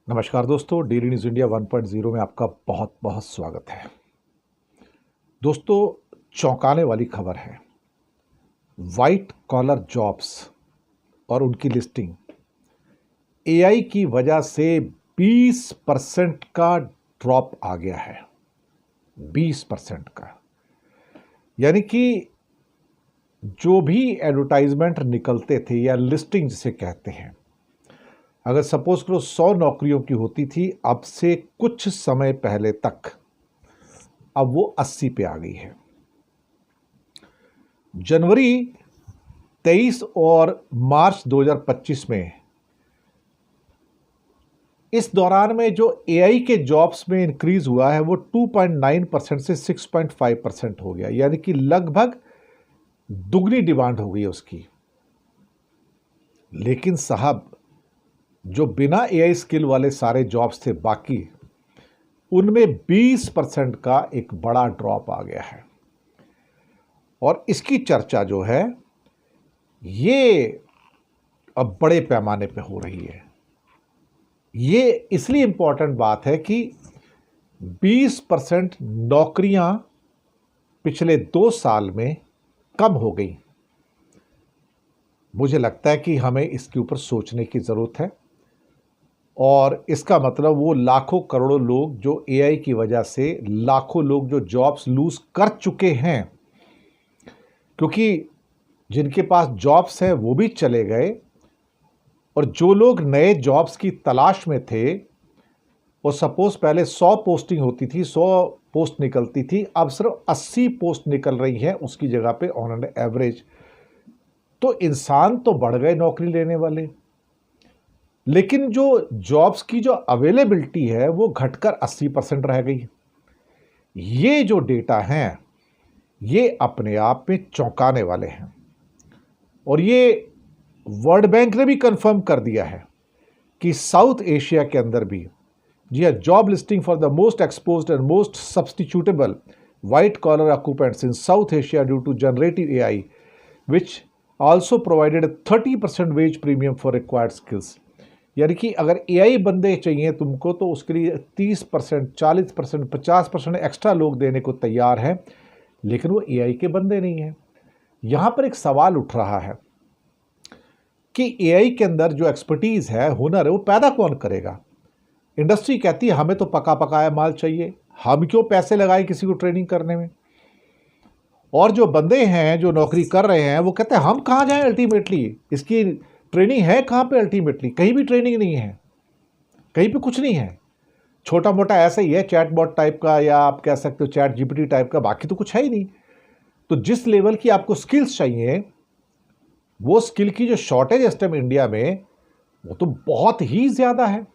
नमस्कार दोस्तों, daily news India 1.0 में आपका बहुत बहुत स्वागत है। दोस्तों, चौंकाने वाली खबर है। वाइट कॉलर जॉब्स और उनकी लिस्टिंग एआई की वजह से 20% का ड्रॉप आ गया है। 20% का, यानी कि जो भी एडवर्टाइजमेंट निकलते थे या लिस्टिंग जिसे कहते हैं, अगर सपोज करो 100 नौकरियों की होती थी अब से कुछ समय पहले तक, अब वो 80 पे आ गई है। जनवरी 23 और मार्च 2025 में इस दौरान में जो एआई के जॉब्स में इंक्रीज हुआ है वो 2.9% से 6.5% हो गया, यानी कि लगभग दुगनी डिमांड हो गई उसकी। लेकिन साहब, जो बिना एआई स्किल वाले सारे जॉब्स थे बाकी, उनमें 20% का एक बड़ा ड्रॉप आ गया है। और इसकी चर्चा जो है ये अब बड़े पैमाने पे हो रही है। ये इसलिए इंपॉर्टेंट बात है कि 20% नौकरियां पिछले 2 साल में कम हो गई। मुझे लगता है कि हमें इसके ऊपर सोचने की ज़रूरत है। और इसका मतलब वो लाखों करोड़ों लोग जो एआई की वजह से लाखों लोग जो जॉब्स लूज कर चुके हैं, क्योंकि जिनके पास जॉब्स हैं वो भी चले गए, और जो लोग नए जॉब्स की तलाश में थे, और सपोज पहले 100 पोस्टिंग होती थी, 100 पोस्ट निकलती थी, अब सिर्फ 80 पोस्ट निकल रही हैं उसकी जगह पे ऑन एन एवरेज। तो इंसान तो बढ़ गए नौकरी लेने वाले, लेकिन जो जॉब्स की जो अवेलेबिलिटी है वो घटकर 80% रह गई। ये जो डेटा हैं ये अपने आप में चौंकाने वाले हैं। और ये वर्ल्ड बैंक ने भी कंफर्म कर दिया है कि साउथ एशिया के अंदर भी, जी हाँ, job listing for the most exposed and most substitutable white collar occupants in South Asia due to generative AI which also provided 30% wage premium for required skills. यानी कि अगर एआई बंदे चाहिए तुमको तो उसके लिए 30%, 40%, 50% एक्स्ट्रा लोग देने को तैयार हैं, लेकिन वो एआई के बंदे नहीं हैं। यहाँ पर एक सवाल उठ रहा है कि एआई के अंदर जो एक्सपर्टीज़ है, हुनर है, वो पैदा कौन करेगा? इंडस्ट्री कहती है हमें तो पका पकाया माल चाहिए, हम क्यों पैसे लगाएं किसी को ट्रेनिंग करने में। और जो बंदे हैं जो नौकरी कर रहे हैं वो कहते हैं हम कहाँ जाएं, अल्टीमेटली इसकी ट्रेनिंग है कहाँ पे? अल्टीमेटली कहीं भी ट्रेनिंग नहीं है, कहीं पे कुछ नहीं है। छोटा मोटा ऐसा ही है, चैटबॉट टाइप का, या आप कह सकते हो चैट जीपीटी टाइप का, बाकी तो कुछ है ही नहीं। तो जिस लेवल की आपको स्किल्स चाहिए, वो स्किल की जो शॉर्टेज है इस टाइम इंडिया में, वो तो बहुत ही ज़्यादा है।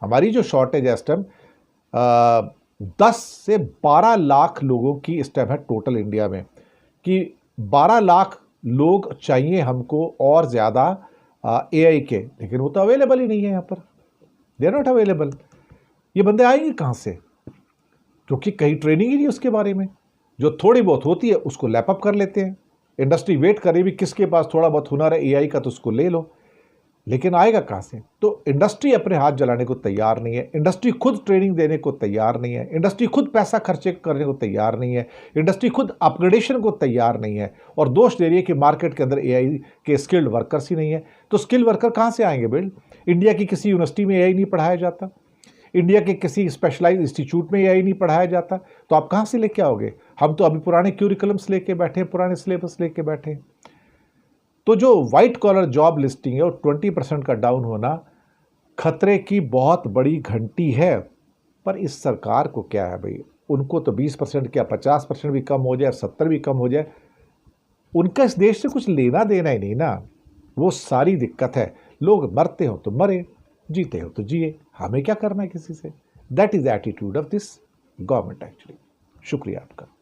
हमारी जो शॉर्टेज है इस टाइम 10 से 12 लाख लोगों की इस टाइम है टोटल इंडिया में, कि 12 लाख लोग चाहिए हमको और ज़्यादा एआई के, लेकिन वो तो अवेलेबल ही नहीं है यहाँ पर। They are not available. ये बंदे आएंगे कहाँ से? क्योंकि कहीं ट्रेनिंग ही नहीं उसके बारे में। जो थोड़ी बहुत होती है उसको लैपअप कर लेते हैं। इंडस्ट्री वेट करे भी किसके पास थोड़ा बहुत हुनर है एआई का तो उसको ले लो, लेकिन आएगा कहाँ से? तो इंडस्ट्री अपने हाथ जलाने को तैयार नहीं है, इंडस्ट्री खुद ट्रेनिंग देने को तैयार नहीं है, इंडस्ट्री खुद पैसा खर्चे करने को तैयार नहीं है, इंडस्ट्री खुद अपग्रेडेशन को तैयार नहीं है, और दोष दे रही है कि मार्केट के अंदर एआई के स्किल्ड वर्कर्स ही नहीं है। तो स्किल वर्कर कहाँ से आएंगे बिल्ड? इंडिया की किसी यूनिवर्सिटी में एआई नहीं पढ़ाया जाता, इंडिया के किसी स्पेशलाइज इंस्टीट्यूट में एआई नहीं पढ़ाया जाता, तो आप कहाँ से लेके आओगे? हम तो अभी पुराने क्यूरिकुलम्स लेके बैठे हैं, पुराने सिलेबस लेके बैठे हैं। तो जो वाइट कॉलर जॉब लिस्टिंग है और 20% का डाउन होना खतरे की बहुत बड़ी घंटी है। पर इस सरकार को क्या है भाई, उनको तो 20% क्या 50% भी कम हो जाए, 70 भी कम हो जाए, उनका इस देश से कुछ लेना देना ही नहीं ना। वो सारी दिक्कत है, लोग मरते हो तो मरे, जीते हो तो जिए, हमें क्या करना है किसी से। That is attitude of this government actually. शुक्रिया आपका।